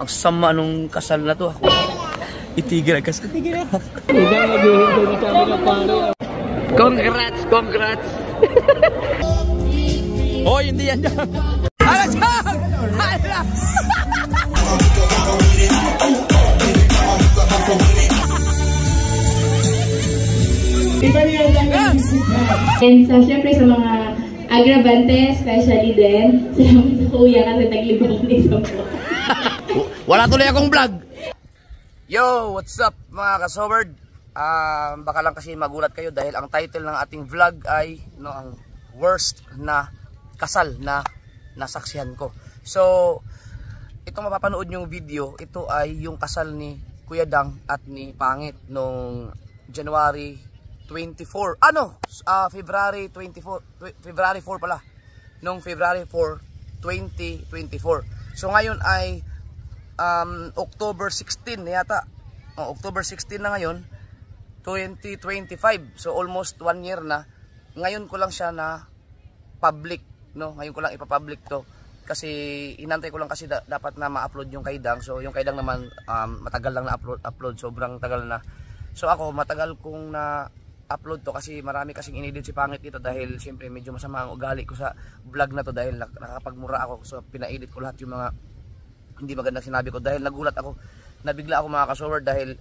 Ang sama nung kasal na to. Itigil ang kasal. Itigil na. Ibang naghihintay na kami ng pare. Congrats, congrats. Oh, hindi yan dyan. Hala, Chang! Hala! And so, syempre sa mga agravante, especially din, salamat sa kuya kasi naglibang ni sa po. Wala tuloy akong vlog. Yo, what's up mga kasoberd? Baka lang kasi magulat kayo dahil ang title ng ating vlog ay ang worst na kasal na nasaksihan ko. So, itong mapapanood yung video, ito ay yung kasal ni Kuya Dang at ni Pangit nung January 24. February 24. February 4 pala. Nung February 4, 2024. So ngayon ay October 16 yata. October 16 na ngayon, 2025. So almost 1 year na. Ngayon ko lang siya na public, no? Ngayon ko lang ipa-public to kasi inantay ko lang kasi dapat na ma-upload yung kay Dang. So yung kay Dang naman matagal lang na upload, sobrang tagal na. So ako matagal kong na upload to kasi marami kasing inedit si Pangit dito dahil siyempre medyo masama ang ugali ko sa vlog na to dahil nakakapagmura ako. So pina-edit ko lahat yung mga hindi magandang sinabi ko dahil nagulat ako, nabigla ako mga kasower dahil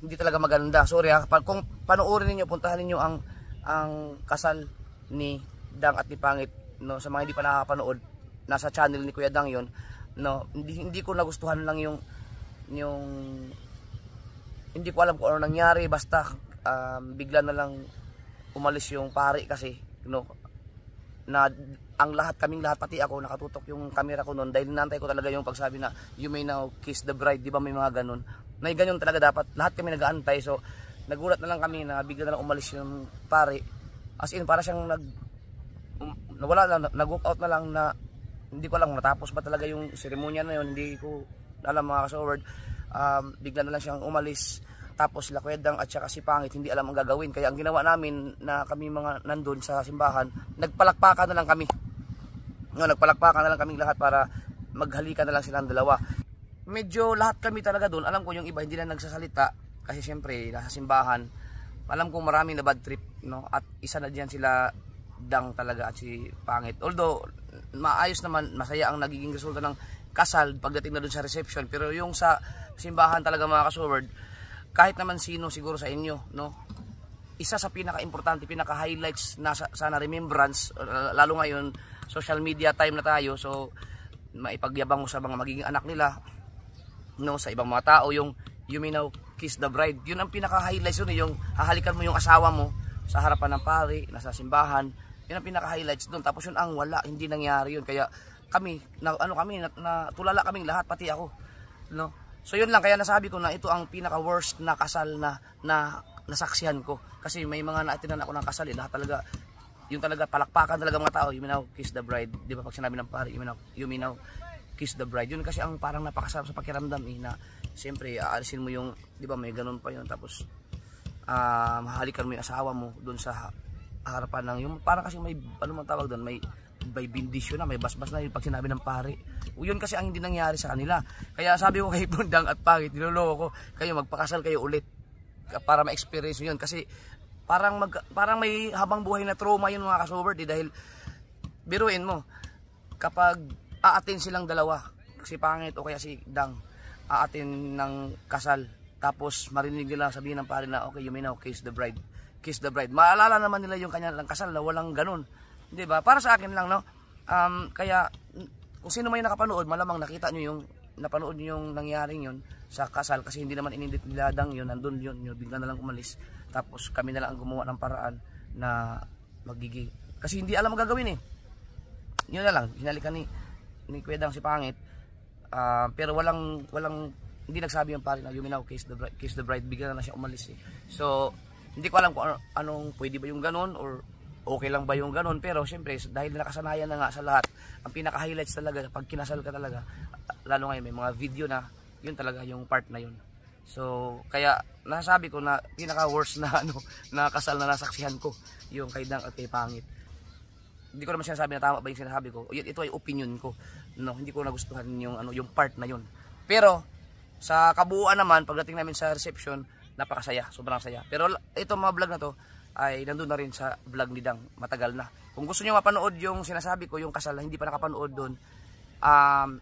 hindi talaga maganda. Sorry ha, kung panoorin niyo, puntahan niyo ang kasal ni Dang at ni Pangit, no? Sa mga hindi pa nakakapanood, nasa channel ni Kuya Dang 'yon, no? Hindi ko nagustuhan lang yung hindi ko alam kung ano nangyari, basta bigla na lang umalis yung pari kasi, no, na kaming lahat pati ako nakatutok yung camera ko noon dahil nantay ko talaga yung pagsabi na you may now kiss the bride, di ba may mga ganun, may ganyan talaga dapat, lahat kami nag-aantay. So nagulat na lang kami na bigla na lang umalis yung pari, as in para siyang nawala lang, nag-walk out na lang na hindi ko alam natapos ba talaga yung seremonya na yun, hindi ko alam mga kasoward. Bigla na lang siyang umalis. Tapos sila Kuya Dang at saka si Pangit hindi alam ang gagawin. Kaya ang ginawa namin na kami mga nandun sa simbahan, nagpalakpakan na lang kami. No, nagpalakpakan na lang kaming lahat para maghalikan na lang silang dalawa. Medyo lahat kami talaga doon. Alam ko yung iba hindi na nagsasalita kasi siyempre nasa simbahan. Alam ko maraming na bad trip, no? At isa na diyan sila Dang talaga at si Pangit. Although maayos naman, masaya ang nagiging resulta ng kasal pagdating na doon sa reception. Pero yung sa simbahan talaga mga kasoward, kahit naman sino siguro sa inyo, no, isa sa pinaka-importante, pinaka-highlights na sana remembrance, lalo ngayon social media time na tayo, so maipagyabang mo sa mga magiging anak nila, no, sa ibang mga tao, yung you may now kiss the bride. Yun ang pinaka-highlights, yun, yung hahalikan mo yung asawa mo sa harapan ng pari, nasa simbahan. Yun ang pinaka-highlights doon. Tapos yun ang wala, hindi nangyari yun. Kaya kami, tulala kaming lahat, pati ako, no. So yun lang, kaya nasabi ko na ito ang pinaka-worst na kasal na nasaksihan ko. Kasi may mga naatinan ako ng kasal, lahat talaga, yung talaga palakpakan talaga mga tao, you may now kiss the bride. Di ba pag sinabi ng pari, you may now kiss the bride. Yun kasi ang parang napakasarap sa pakiramdam na siyempre aalisin mo yung, di ba may ganun pa yun, tapos mahalikan mo yung asawa mo doon sa harapan ng, yung parang kasi may, ano man tawag doon, may bindisyon na, may basbas na yung pag sinabi ng pari. Yun kasi ang hindi nangyari sa kanila. Kaya sabi ko kay Dang at Pangit, niloloko ko, kayo magpakasal kayo ulit para ma-experience yun. Kasi parang may habang buhay na trauma yun mga kasober, dahil biruin mo, kapag aatin silang dalawa, si Pangit o kaya si Dang, aatin ng kasal, tapos marinig nila sabihin ng pari na okay, you may now kiss the bride. Kiss the bride. Maalala naman nila yung kanyang kasal na walang ganun. Diba? Para sa akin lang, no? Kaya kung sino may nakapanood, malamang nakita nyo napanood nyo yung nangyaring yun sa kasal, kasi hindi naman inindit nila Dang yun, nandun yun, bigla na lang umalis. Tapos kami na lang ang gumawa ng paraan na magiging, kasi hindi alam ang gagawin yun na lang, hinalikan ni Kuya Dang si Pangit, pero walang hindi nagsabi yung pari na you may now kiss the bride, bigla na lang siya umalis So hindi ko alam kung anong pwede ba yung ganun or okay lang ba yung ganun, pero syempre dahil nakasanayan na nga sa lahat, ang pinaka-highlights talaga pag kinasal ka talaga, lalo ngayon may mga video na yun talaga yung part na yun. So kaya nasasabi ko na pinaka-worst na na kasal na nasaksihan ko yung kay Dang at kay Pangit. Hindi ko naman sinasabi na tama ba yung sinasabi ko, ito ay opinion ko, no, hindi ko nagustuhan yung yung part na yun. Pero sa kabuuan naman, pagdating namin sa reception, napakasaya, sobrang saya. Pero ito mga vlog na to ay nandun na rin sa vlog ni Dang, matagal na. Kung gusto niyo mapanood yung sinasabi ko, yung kasal, hindi pa nakapanood doon,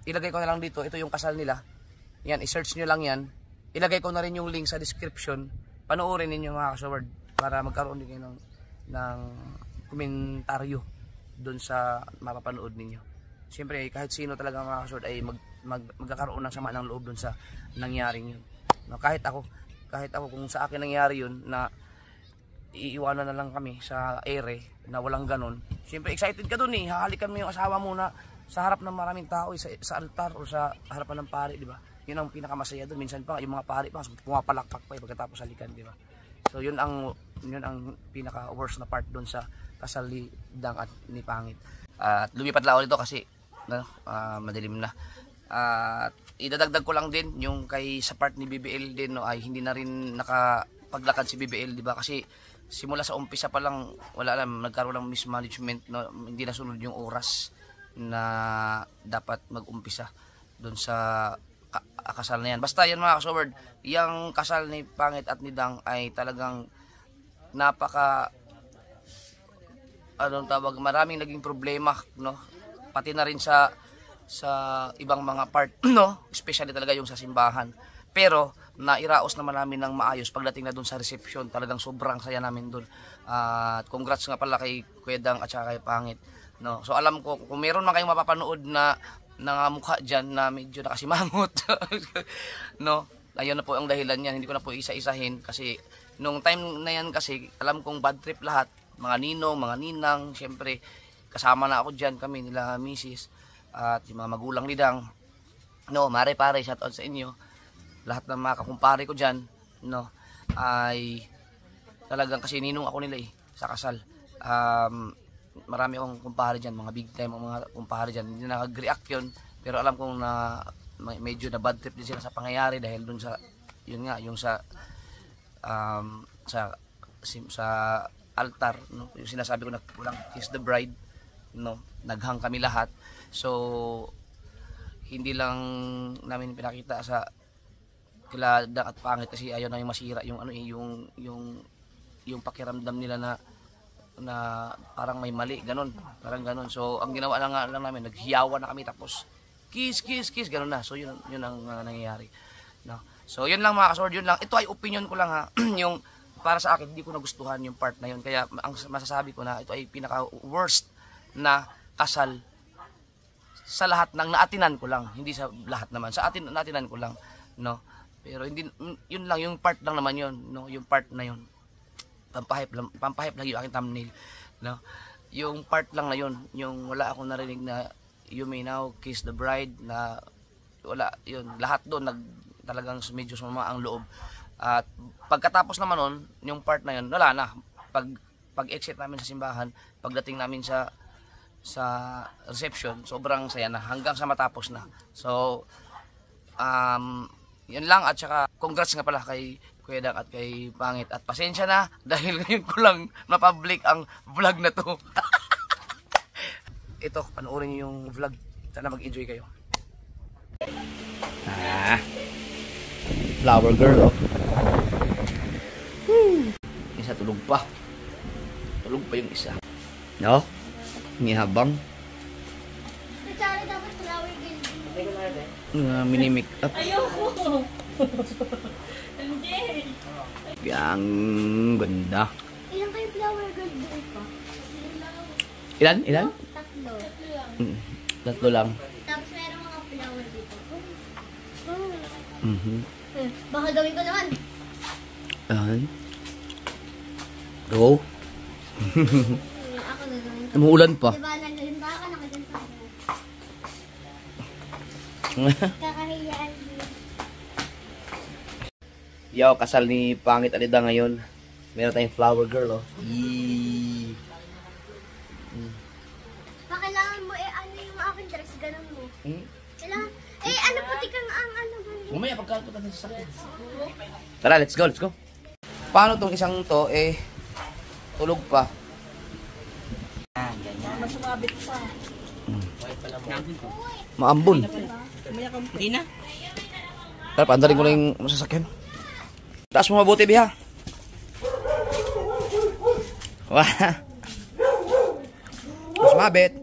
ilagay ko na lang dito, ito yung kasal nila. Yan, i-search nyo lang yan. Ilagay ko na rin yung link sa description. Panoorin ninyo mga kasaward para magkaroon din kayo ng komentaryo doon sa mapapanood ninyo. Siyempre, kahit sino talaga mga kasaward ay magkakaroon ng sama ng loob doon sa nangyaring yun. No, kahit ako kung sa akin nangyari yun na iiwanan na lang kami sa ere na walang ganon. Siyempre, excited ka doon eh. Hahalikan mo yung asawa mo na sa harap ng maraming tao, sa altar o sa harapan ng pari, di ba? Yun ang pinakamasaya doon. Minsan pa yung mga pari pa pumapalakpak pa pagkatapos halikan, di ba? So yun ang pinaka worst na part doon sa kasal ni Dang at ni Pangit. At lumipat lang ako dito kasi madilim na. At idadagdag ko lang din yung sa part ni BBL din, no, ay hindi na rin nakapaglakad si BBL, di ba? Kasi simula sa umpisa pa lang wala alam, nagkaroon ng mismanagement, no, hindi nasunod yung oras na dapat mag-umpisa doon sa kasal na yan. Basta yan mga kasaward, yung kasal ni Pangit at ni Dang ay talagang maraming naging problema, no? Pati na rin sa ibang mga part, no? Especially talaga yung sa simbahan. Pero nairaos naman namin ng maayos pagdating na doon sa reception. Talagang sobrang saya namin doon. At congrats nga pala kay Kuya Dang at saka kay Pangit, no? So alam ko kung meron man kayong mapapanood na mukha dyan na medyo nakasimangot no, ayun na po ang dahilan yan. Hindi ko na po isa-isahin kasi nung time na yan kasi alam kong bad trip lahat, mga ninong, mga ninang, syempre kasama na ako dyan, kami nila misis at yung mga magulang ni Dang, no, mare-pare, shout out sa inyo lahat ng mga kakumpare ko dyan, no, ay talagang kasi ninong ako nila sa kasal. Marami akong kumpare dyan, mga big time mga kumpare dyan, hindi nakag-react yun, pero alam kong na medyo na bad trip din sila sa pangyayari dahil dun sa yun nga, yung sa altar, no, yung sinasabi ko na pulang kiss the bride, no, naghang kami lahat. So hindi lang namin pinakita sa kila Dang at Pangit kasi ayaw na yung masira yung pakiramdam nila na parang may mali, ganon, parang ganon. So ang ginawa lang namin, naghiyawan na kami tapos kiss, ganon na. So yun ang nangyayari, no. So yun lang mga kasword, yun lang. Ito ay opinion ko lang ha. Yung para sa akin, hindi ko nagustuhan yung part na yun. Kaya ang masasabi ko na ito ay pinaka worst na kasal sa lahat ng naatinan ko lang, hindi sa lahat naman. Sa naatinan ko lang, no. Pero hindi, yun lang, yung part lang naman yun, no, yung part na yun. Pampahip lang yung aking thumbnail, no. Yung part lang na yun, yung wala akong narinig na you may now kiss the bride, na wala yun, lahat doon talagang medyo sumama ang loob. At pagkatapos naman nun, yung part na yun, wala na. Pag exit namin sa simbahan, pagdating namin sa reception, sobrang saya na hanggang sa matapos na. So yun lang, at saka congrats nga pala kay Kuya Dang at kay Pangit, at pasensya na dahil ngayon ko lang na-public ang vlog na to. Ito, panoorin niyo yung vlog, sana mag-enjoy kayo. Flower girl, oh. Isa tulog pa yung isa, no, ngihabang dapat flower girl. mini make up. Ayoko. Hindi. Yang ganda. Ilan kayo flower girl buo pa? Ilan? Tatlo. Tatlo lang. Tapos meron mga flower dito. Baka gawin ko naman. Go. Ako na gawin ko. Umuulan pa. Diba, nalimba ka nakadyan sa akin. Kakahiyaan din. Yo, kasal ni Pangit Alida ngayon. Meron tayong flower girl, oh. Yee. Kailangan mo ano yung aking dress, ganun mo. Kailangan, ano puti kang ang ano ba? Mamaya pagkalto ka sa sakit. Tara, let's go. Paano tong isang to, tulog pa. Mas sumabit pa. Maambon. Hindi na. Tara, paandarin ko lang yung sasakyan. Taas mo mabuti, Biha. Wah. Mas mabit.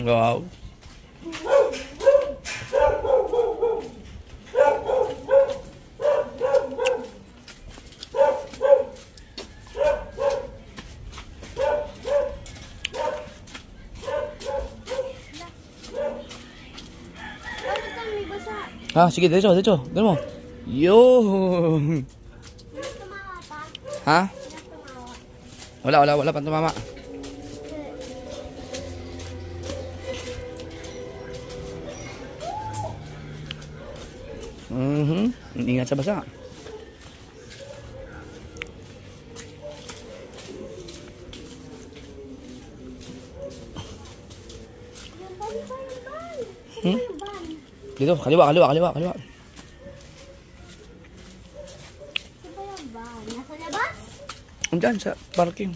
Wow. Ah, sige, diretso. Ganun mo. Yo. Ha? Wala pang tumama. Ingat sa basa. Dito, kaliwa. Saan ba yung van? Nasa labas? Andyan sa parking.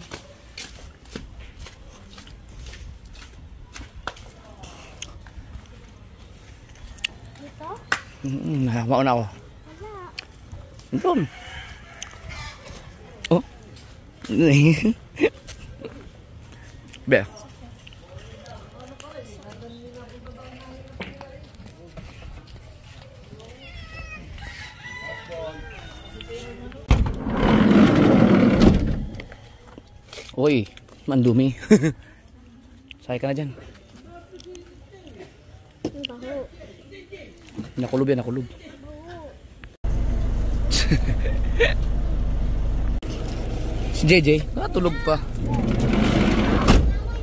Dito? Mauna ako. Wala. Doon. Oh. Be. Uy, mandumi. Sakay ka na dyan. Ang baho. Nakulob yan. Si JJ, natulog pa.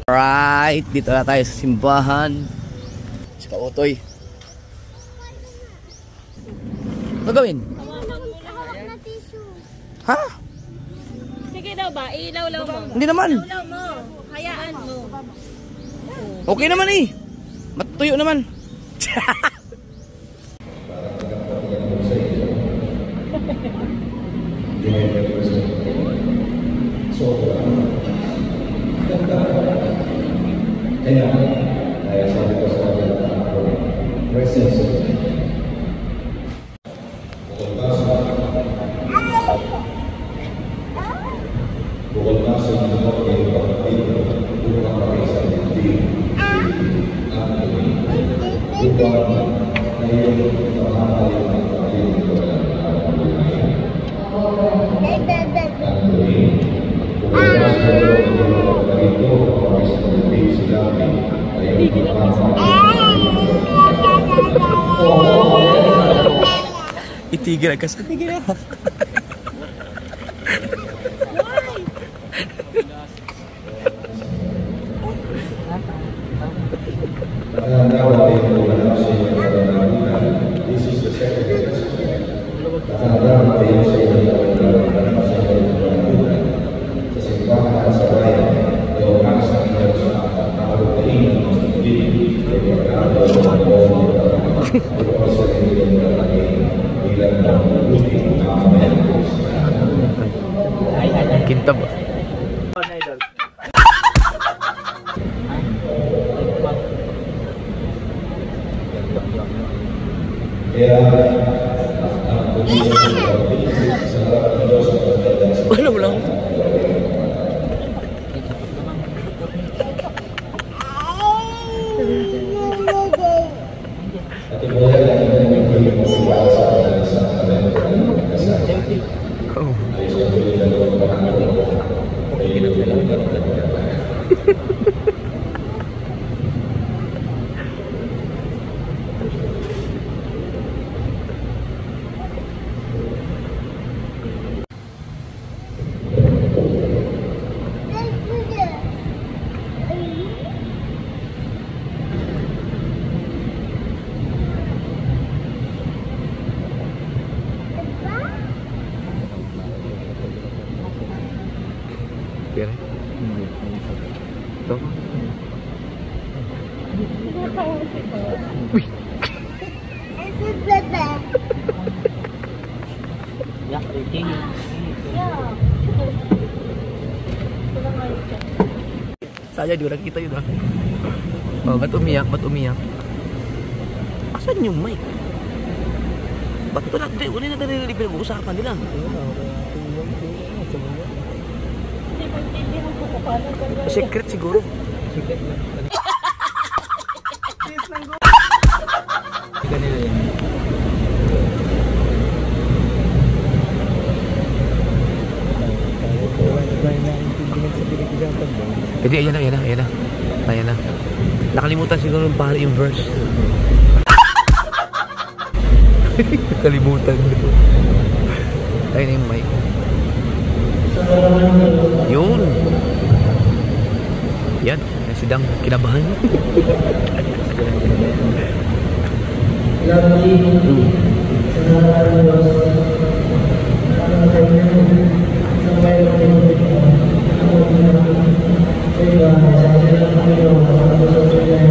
Alright, dito na tayo sa simbahan. Si Kaotoy. Ano gawin? Hawak na tissue. Ha? Sige daw ba? Ilaw mo. Hindi naman. Ilaw mo. Hayaan mo. Okay naman eh. Matuyo naman. Itigil ka sa tigil. Kintab. Wala mo lang. Pera. Ito. Uy. Sayang, di ko nakita yun, ha? Oh, ba't umiyak? Ba't umiyak? Asan yung mic? Ba't ito natin? Wala na narinig pinag-uusapan nila. Secret siguro. Secret lang. Hindi, ayan na. Nakalimutan siguro yung pare yung verse. Nakalimutan. Ayun na yung mic. Yun. Yan, si Dang kinabahan.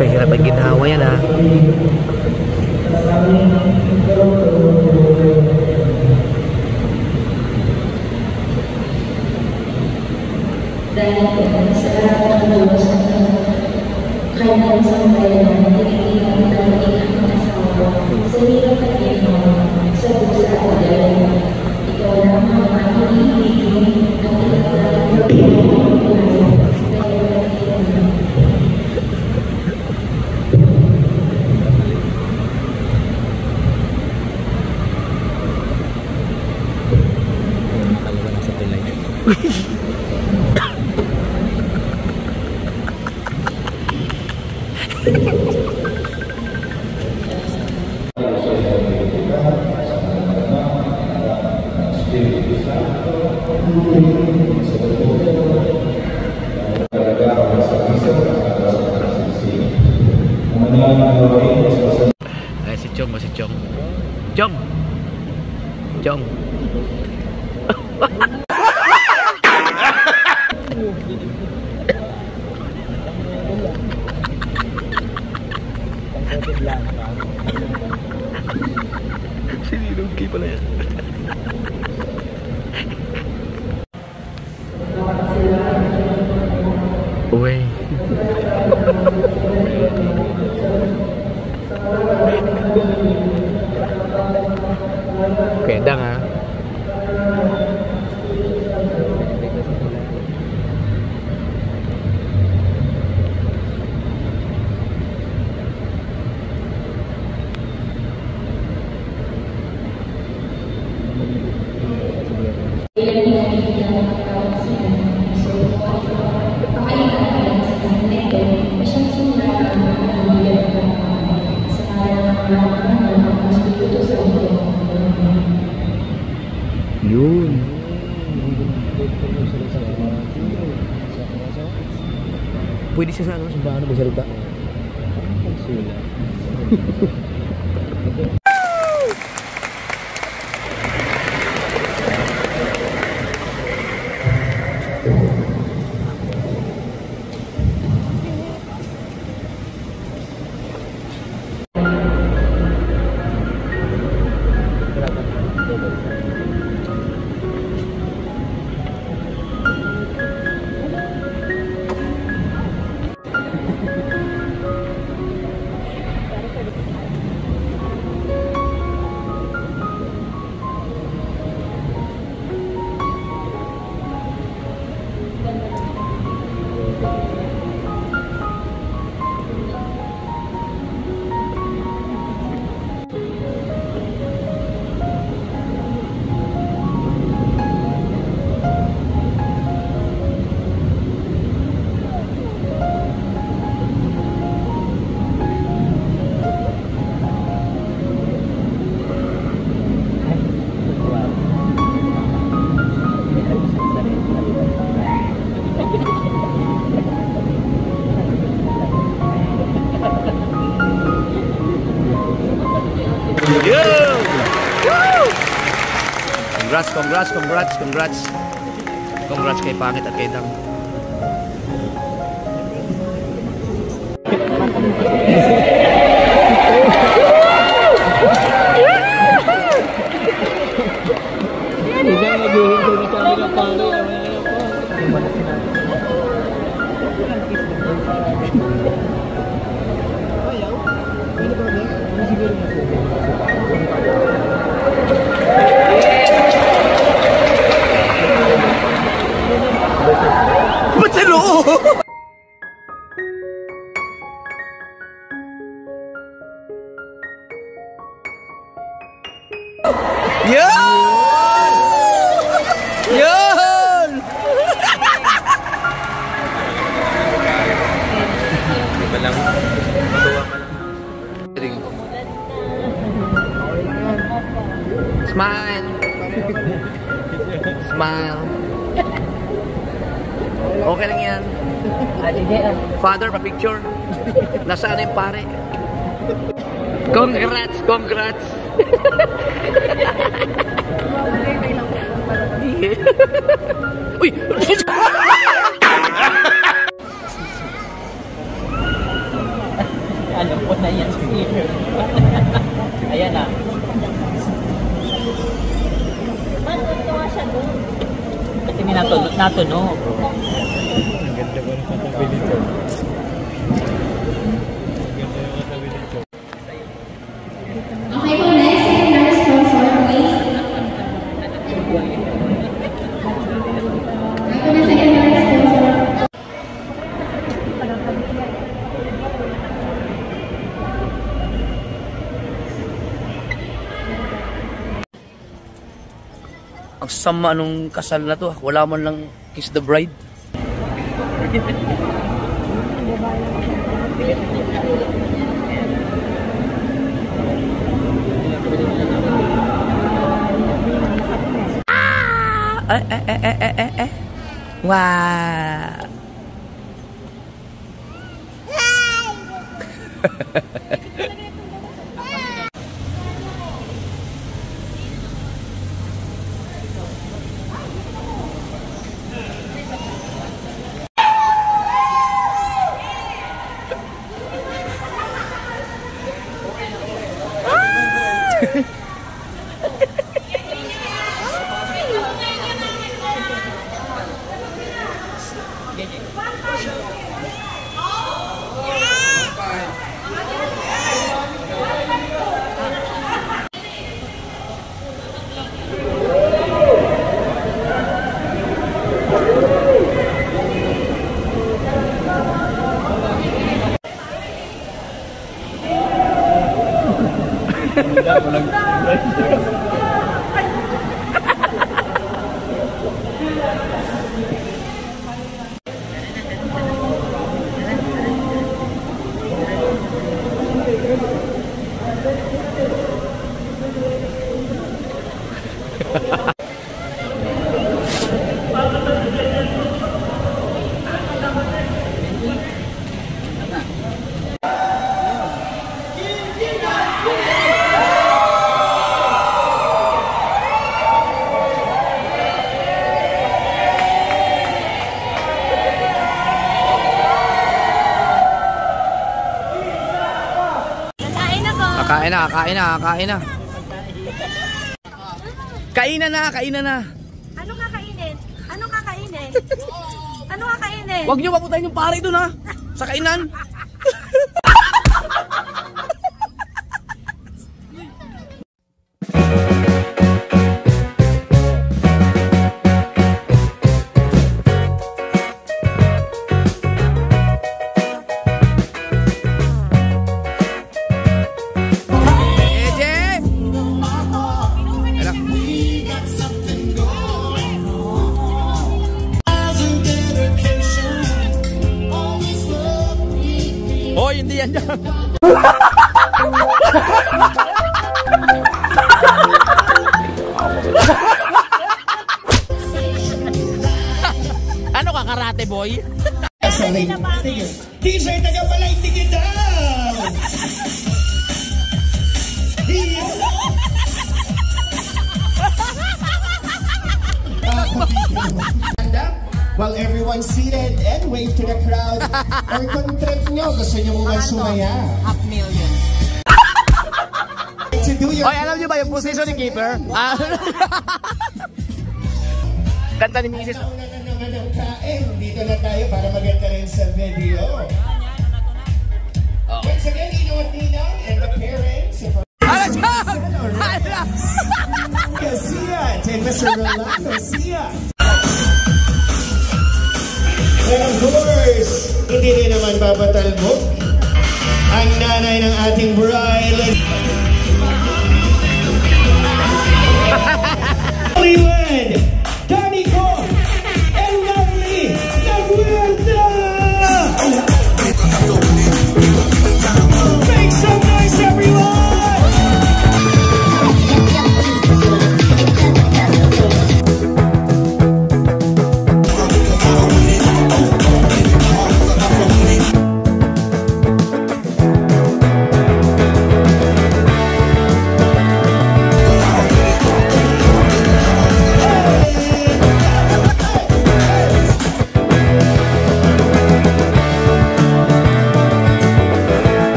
Sa hirap ang ginawa yan, ha. Dahil sa lahat ng Diyos kanyang sambayan na tinitingnan ng ilang asawa sa hirap at ginhawa sa busa at galing. Ikaw lang ang aking ibigin at ilang Ay, si Chong. Chong. Sinilungki pala yan. Uy. Kedang, ha. Yun. Pwede siya sa ano, simbahan na magsalita. Congrats kay Pangit at kay Dang. Isang naghihintay na kami ng pare. Yun! Yun! Iba lang. Matuwa ka lang. Smile. Smile. Okay lang yan. Father, pa-picture. Nasaan na yung pare? Congrats, congrats. Uy! Alam ko na yan. Ayan na. Matutuwa siya doon. Kasi may natunog. Ang ganda ko ng katabi nito. Ang ganda yung katabi nito. Okay po, next secondary sponsor, please. Ako na secondary sponsor. Ang sama nung kasal na to. Wala man lang kiss the bride. Wow. Kain na, kain na, kain na. Kainan na, kainan na. Ano kakainin? Ano kakainin? Ano kakainin? Huwag niyo maputayin yung pare doon ha. Sa kainan. Hoy, hindi yan dyan. Ano ka, karate boy? T-shirt taga palay tigil daw! While everyone's seated and wave to the crowd. Or kung trip nyo, gusto nyo mo ba sumaya? $500,000. To do your... Hoy, alam nyo ba yung position ni keeper? Kanta ni Mrs. Dito na tayo para maganda rin sa video. Once again, Ninong at Ninang and the parents of Garcia and Mr. Rolando Sia. And of course, hindi rin naman babatalbog ang nanay ng ating bride.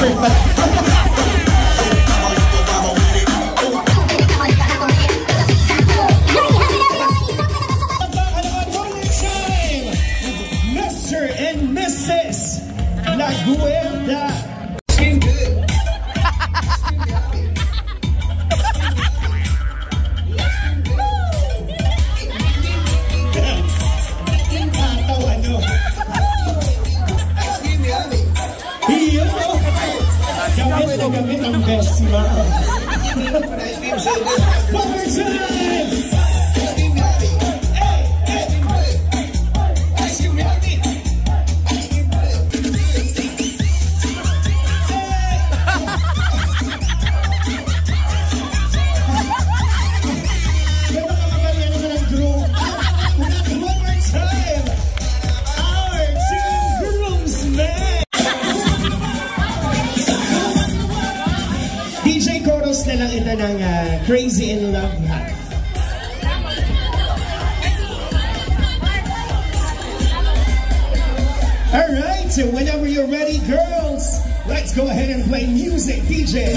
Expert pa. Mr. and Mrs. La Guelda. Skin good. Gamit ang best ma. One more time! Na lang ito ng Crazy in Love. Alright, so whenever you're ready, girls, let's go ahead and play music, DJ.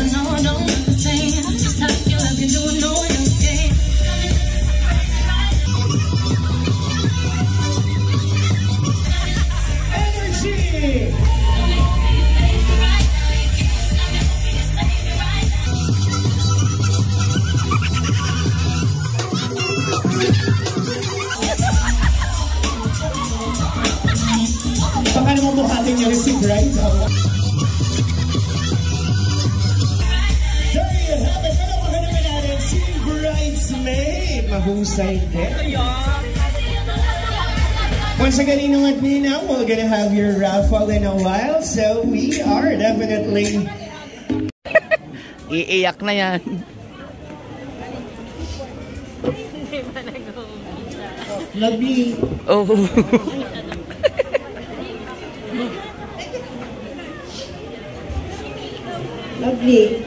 Energy! Baka naman buhatin niya receive, right? There you have it. Panawagan naman natin si Bridesmaid. Mahusay din. Once again, Ninong at Nina, we're gonna have your raffle in a while. So we are definitely... Iiyak na yan. Lovely. Oh. Lovely.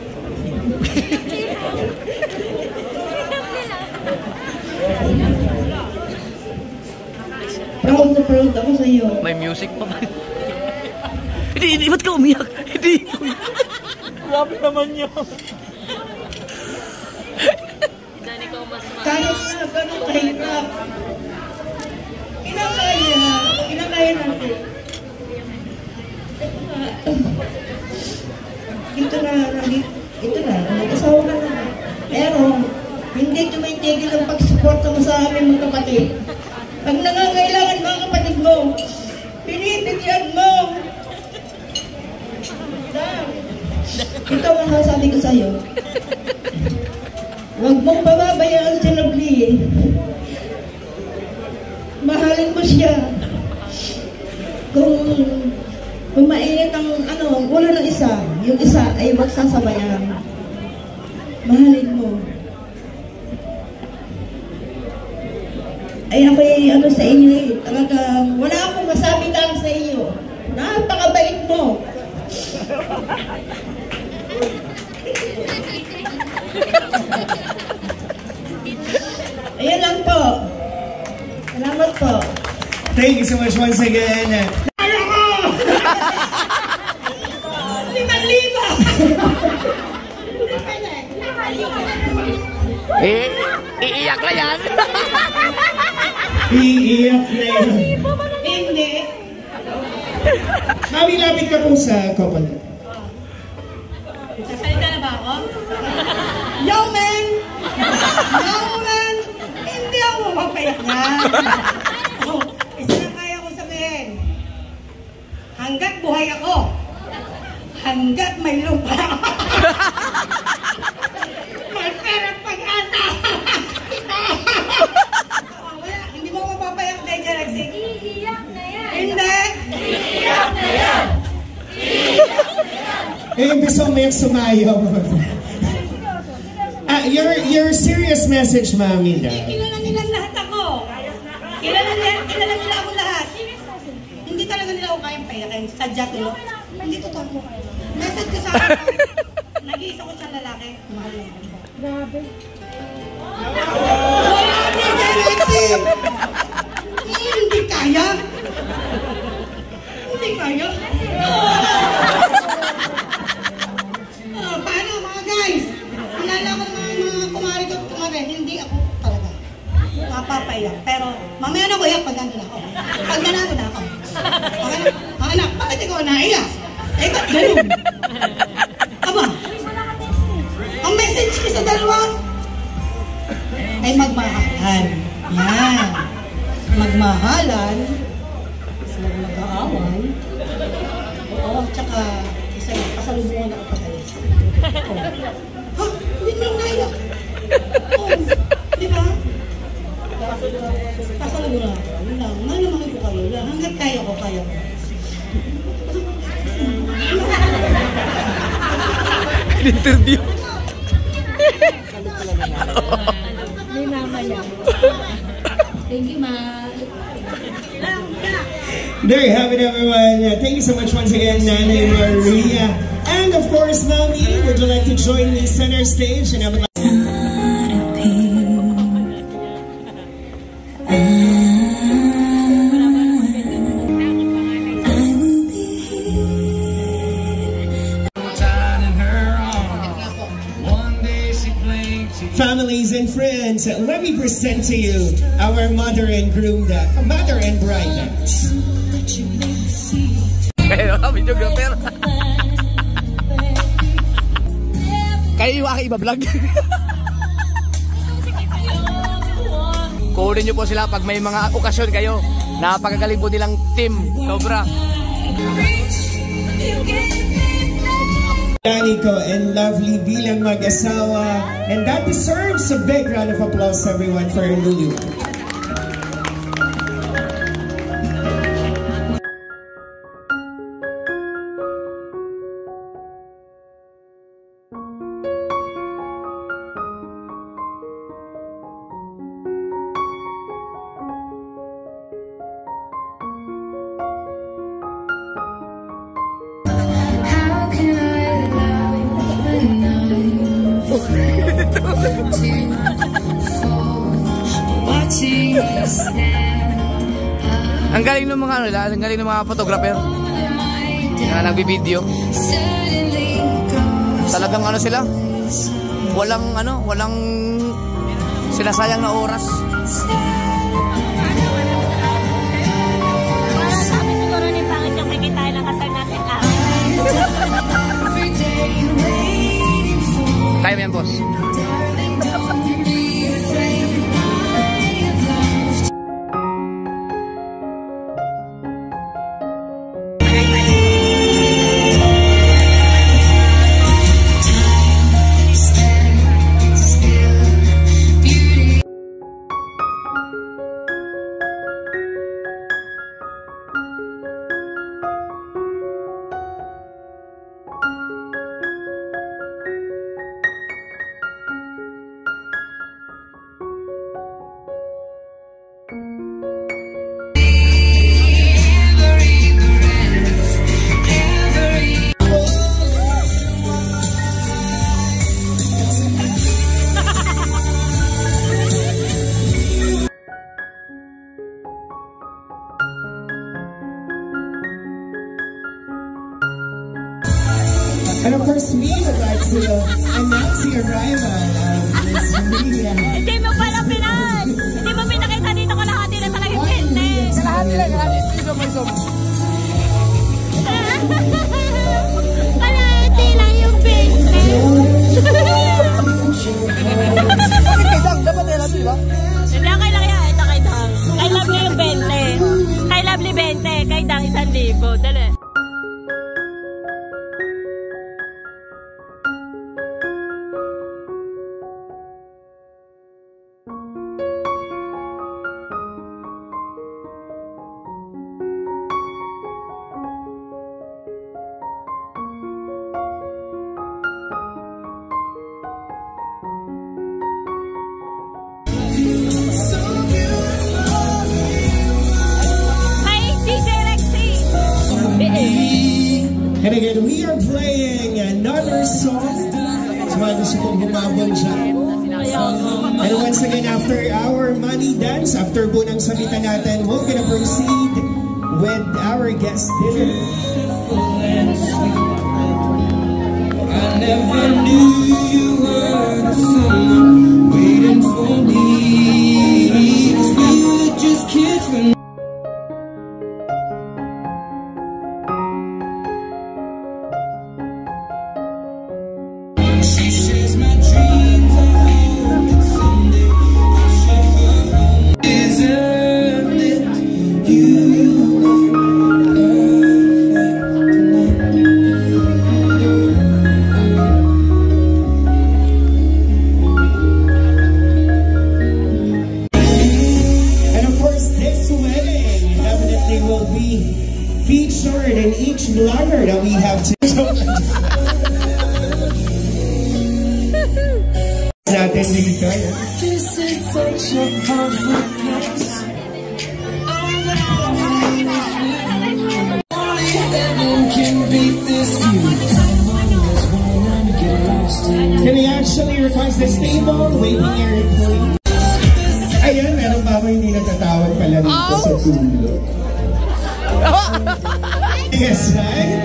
Proud na proud ako sa iyo. May music pa ba? Hindi, ba't ka umiyak? Hindi. Grabe naman yun. Kahit na ganun kahirap. Kinakaya natin. Ito na, nag-asawa ka na. Pero, hindi tumitigil ang pag-support mo sa amin mga kapatid. Pag nangangailangan mga kapatid mo, pinipigyan mo. Ito ang sabi ko sa'yo. Huwag mong pababayaan si Lovely. Mahalin mo siya. Kung mainit ang ulo ng isa, yung isa ay magsasabayan. Mahalin mo. Ay ako'y sa inyo eh. Talagang wala akong masabi lang sa iyo. Napakabait mo. Ayan lang po. Salamat po. Thank you so much once again. Iiyak na yan. Iiyak na yan. Hindi. Mami, lapit ka po sa couple. Sasalita na ba ako? Yo, man! No, man! Hindi ako mapapayak na. Isa na kaya ko sabihin. Hanggat buhay ako, hanggat may lupa. May perang pag-asa. Wala, hindi mo mapapayak na yung Galaxy. Iiyak na yan. Hindi! Iiyak na yan. Imbis ang may sumayaw. Your serious message, Mami. Kilala nila lahat ako. Kilala nila ako lahat. Hindi talaga nila ako kayang payakin. Sadya to. Hindi totoo. Message ko sa akin. Nag-iisa ko siyang lalaki. Mahal mo. Grabe. Wala ni Galaxy! Hindi kaya. Hindi kaya. paiyak. Pero mamaya na ko iyak pag nandun ako. Pag nanalo na ako. Okay na? Anak, bakit ikaw naiyak? Eh, ba't ganun? Aba, ang message ko sa dalawa ay magmahalan. Yan. Magmahalan. Sila mag-aaway. Oo, tsaka isa yung pasalubungan na kapagalis. Ha? Hindi mo naiyak. Oo. Di ba? Pasalubungan ako. Yun lang. Malamang ko kayo. Hanggat kaya ko, kaya ko. Interview. May mama lang. Thank you, Ma. There you have it, everyone. Thank you so much once again, Nanay Maria. And of course, Mommy, would you like to join me center stage? And I would like families and friends, let me present to you our mother and bride dance. Videographer. Kayo yung aking iba-vlog. Kunin nyo po sila pag may mga okasyon kayo. Napakagaling po nilang team. Sobra. Danico and Lovely bilang mag-asawa, and that deserves a big round of applause, everyone, for Lulu. Ang galing ng mga ang galing ng mga photographer na nagbibideo. Talagang sila. Walang sinasayang na oras. Parang sabi siguro ni pangit yung kikitain ng kasal natin. Kaya mo yan, boss. And of course, we would like to announce the arrival of Miss Maria. Hindi mo pala pinan! Hindi mo pinakita dito ko lahat na talaga yung bente! Kalahati lang, may zoom. Kalahati lang yung bente! Bakit kay Dang? Dapat nila, di ba? Hindi, kay lang yan. Ito kay Dang. Kay Lovely yung bente. Kay Lovely bente. Kay Dang 1,000. Dali. And again, we are playing another song. So gusto kong humabol siya. And once again, after our money dance, after po ng salita natin, we're gonna proceed with our guest dinner. I never knew you were the someone waiting for me. Featured in each vlogger that we have to natin dito. This is such a perfect place. Only heaven can beat this view. Can we actually request this table? Waiting area, please. Ayan, meron pa ako hindi nagtatawag pala dito sa tulog. Yes, right?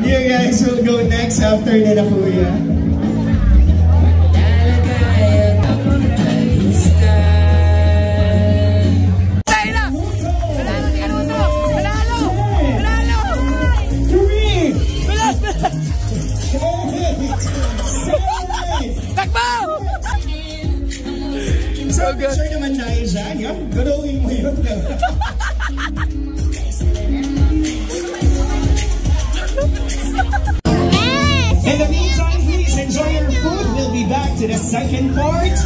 You guys will go next after nila kuya. So good. Sure naman tayo dyan. Yan, galawin mo yun. In the meantime, please enjoy your food. We'll be back to the second part.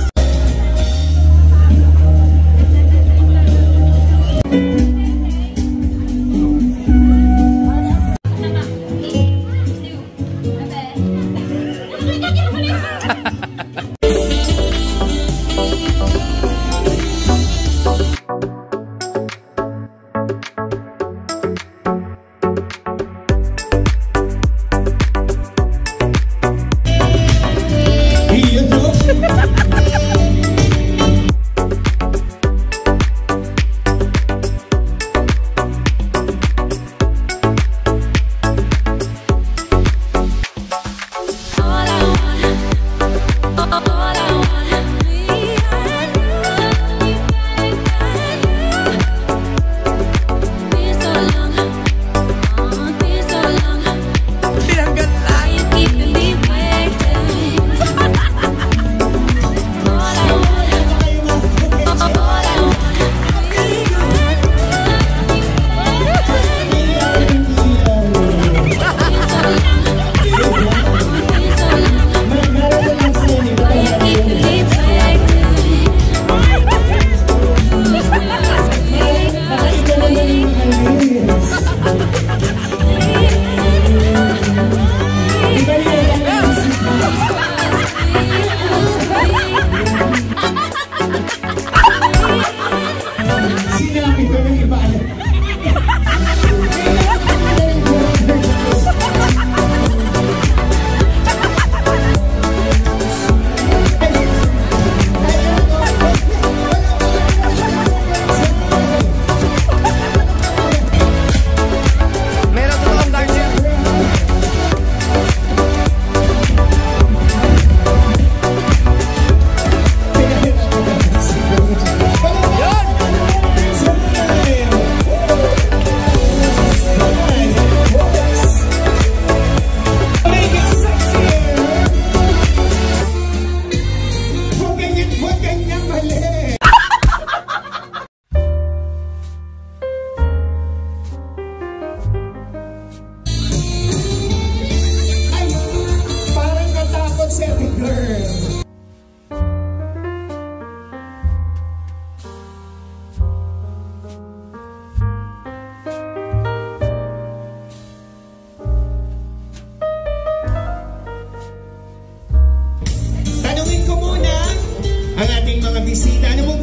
Bisita. Ano mong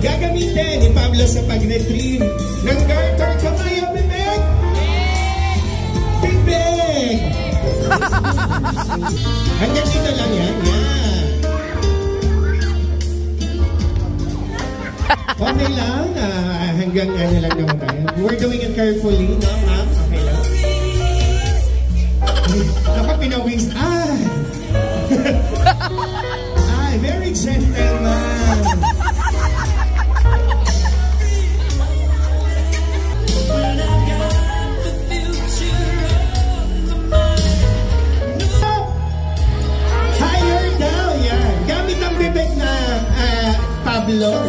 gagamitin ni Pablo sa pag-retrieve ng garter? Kamayo, bibig! Bibig! Hanggang dito lang yan. Yan. Okay lang. Hanggang ano lang naman tayo. We're doing it carefully, no, ma'am? Okay lang. Dapat pinawings. Very gentleman. Pablo.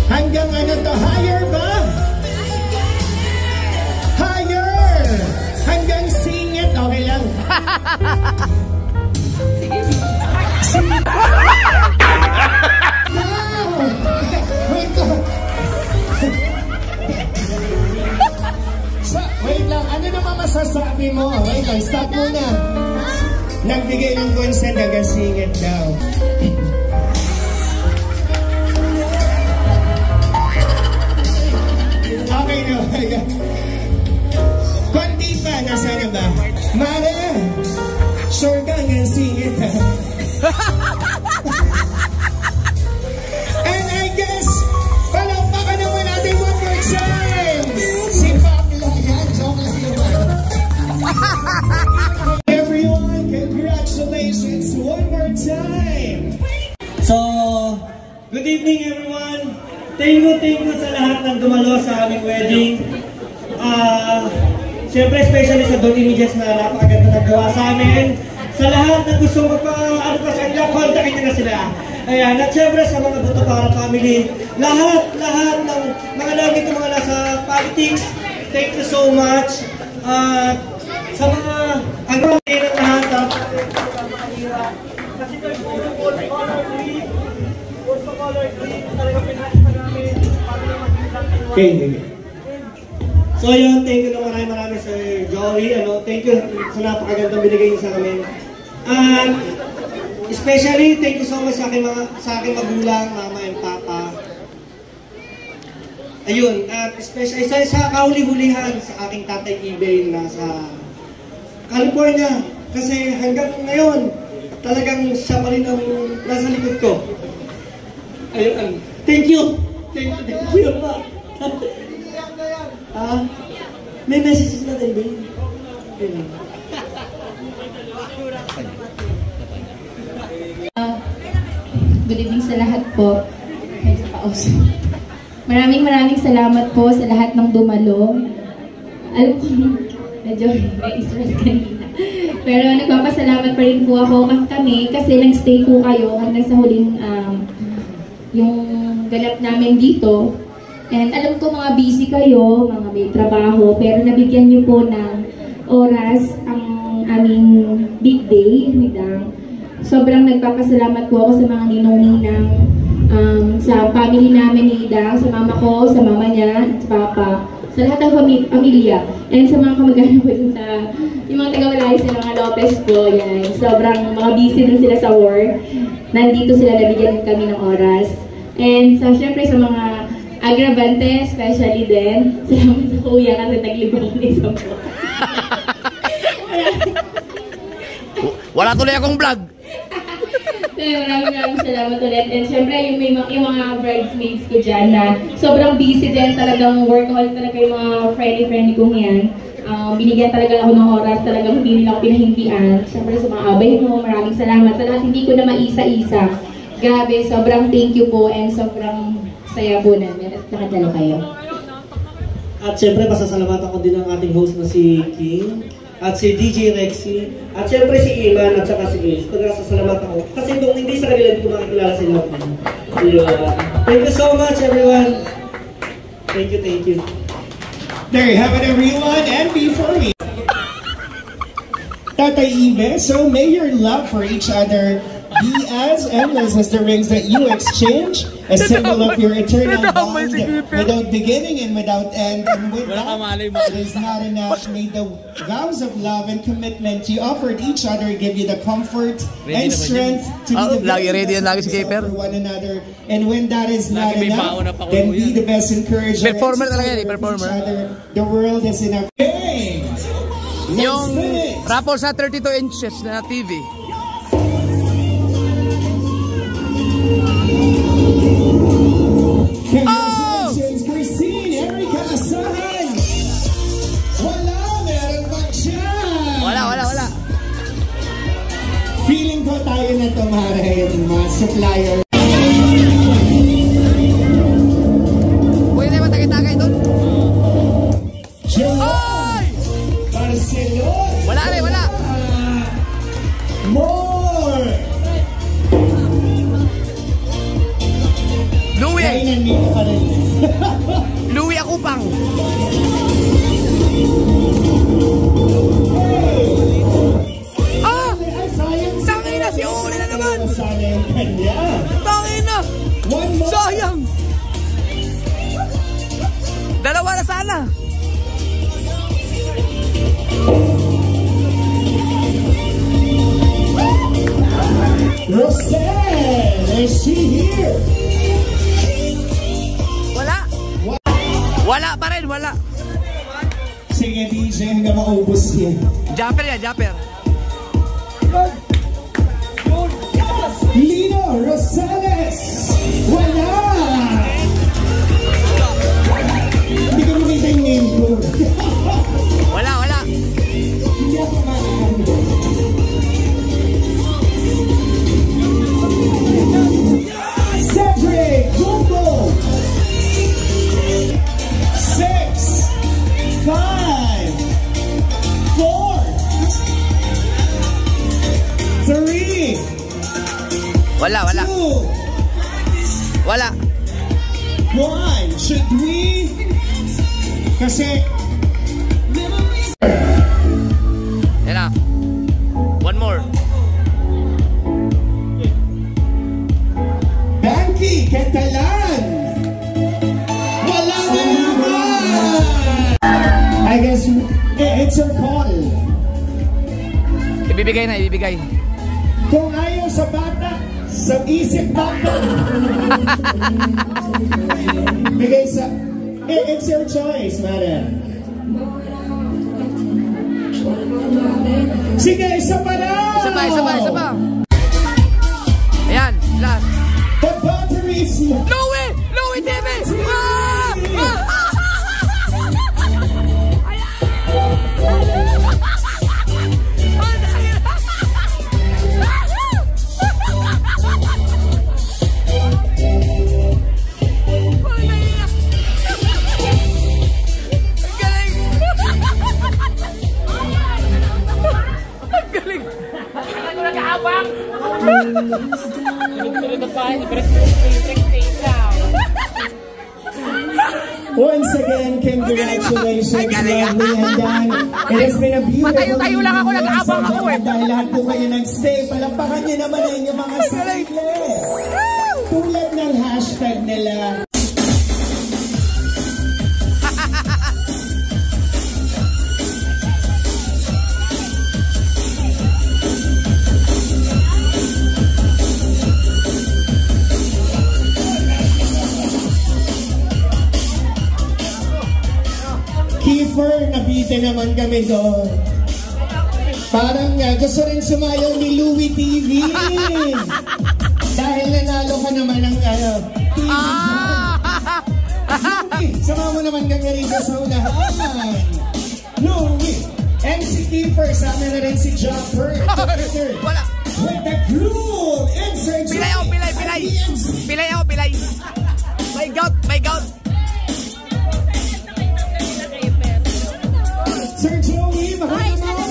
Hanggang ano to? Higher ba? Higher! Hanggang singit. Okay lang. Wait lang, ano naman masasabi mo? Wait lang, stop muna. Nagbigay ng consent hanggang singit daw. Okay na, okay. Konti pa, nasa na ba? Mara, sure ka hanggang singit ha? And I guess, palakpakan naman natin one more time! Si Pablo, yan, joke lang naman. Everyone, congratulations one more time! So, good evening everyone. Thank you sa lahat ng dumalo sa aming wedding. Siyempre, especially sa Don Images na napakaganda nagawa sa amin. Sa lahat na gusto ano pa sa inyo, kontakin nyo na sila. Ayan, at siyempre sa mga Buto Para family, lahat ng mga lagi ko mga nasa politics, thank you so much. Sa mga ang mga ng lahat, kasi ito yung color green, talaga pinasa namin para na magiging. Okay. So yun, thank you na marami Sir Joey. Thank you sa napakagandang binigay niyo sa amin. Especially, thank you so much sa aking magulang, mama and papa. Ayun, at especially sa kahuli-hulihan sa aking tatay eBay na sa California. Kasi hanggang ngayon, talagang siya pa rin ang nasa likod ko. Ayun, thank you. Thank you. May messages na tayo, babe. Good evening sa lahat po. Maraming salamat po sa lahat ng dumalo. Alam ko, medyo may stress kanina. Pero nagpapasalamat pa rin po ako kami kasi nag-stay po kayo hanggang sa huling yung ganap namin dito. And alam ko mga busy kayo, mga may trabaho, pero nabigyan niyo po ng oras ang aming big day, midang. Sobrang nagpapasalamat po ako sa mga ninong-ninang, sa family namin ni Idang, sa mama ko, sa mama niya, at sa papa, sa lahat ng pamilya, and sa mga kamag-anak po sa yung mga taga-Walay, sa mga Lopez po, yan. Sobrang mga busy din sila sa work. Nandito sila, nabigyan kami ng oras. And syempre sa mga Agravante, especially din. Salamat sa kuya kasi naglibang ni sa po. Wala tuloy akong vlog. Maraming salamat ulit. And syempre yung mga bridesmaids ko dyan na sobrang busy din. Talagang workaholic talaga yung mga friendly kong yan. Binigyan talaga ako ng oras. Talagang hindi nila ako pinahintian. Syempre sa mga abay mo, maraming salamat. Sa lahat hindi ko na maisa-isa. Grabe, sobrang thank you po and sobrang saya po namin at nakadalo kayo. At syempre, pasasalamatan ko din ang ating host na si King at si DJ Rexy at syempre si Iman at saka si Ace. Pasasalamatan ko. Kasi kung hindi sa kanila, hindi ko makakilala sa inyo. Thank you so much, everyone. Thank you. There you have it, everyone. And before we Tatay Ibe, so may your love for each other be as endless as the rings that you exchange, a symbol of your eternal bond without beginning and without end. And with that, it is not enough. May the vows of love and commitment you offered each other give you the comfort and strength to be the best for one another. And when that is not enough, then be the best encouragement for each other. The world is enough. Hey! Yung raffle sa 32 inches na TV. Congratulations, Christine, Erica, Asahan! Meron bang chance? Wala. Feeling ko tayo na tumara yung mga supplier. Pwede ba tagay-tagay doon? Ay! Barcelona! Wala. More! DJ hanggang maubos yan. Jumper yan, jumper. Lino Rosales! Wala! Hindi ko makita yung name ko. Wala. Hindi ako makakanda. Cedric Jumbo! 6, 5, 4, 3, Wala. 1. Should we? Kasi yan na. One more. Banky Ketalan. Wala na naman. I guess it's your call. Ibibigay. Kung ayaw sa bata, sa isip bata. Bigay sa... It's your choice, madam. Sige, isa pa na! Isa pa. Ayan, last. The battery is... Louie TV! Once again, congratulations, lovely and Dan. It has been a beautiful Tayo lang ako, nag-aabang ako eh. Dahil lahat po kayo nag-stay, palampakan niyo naman ang inyong mga sarili. Tulad ng hashtag nila. Kiefer, nabitin naman kami doon. Parang gusto rin sumayaw ni Louie TV. Dahil nanalo ka naman ng TV. Louie, sama mo naman kami rito sa unahan. Louie, MC Kiefer, sama na rin si Jumper. Wala. With the crew, insert Pilay. My gout. Sir Joey, mahal naman.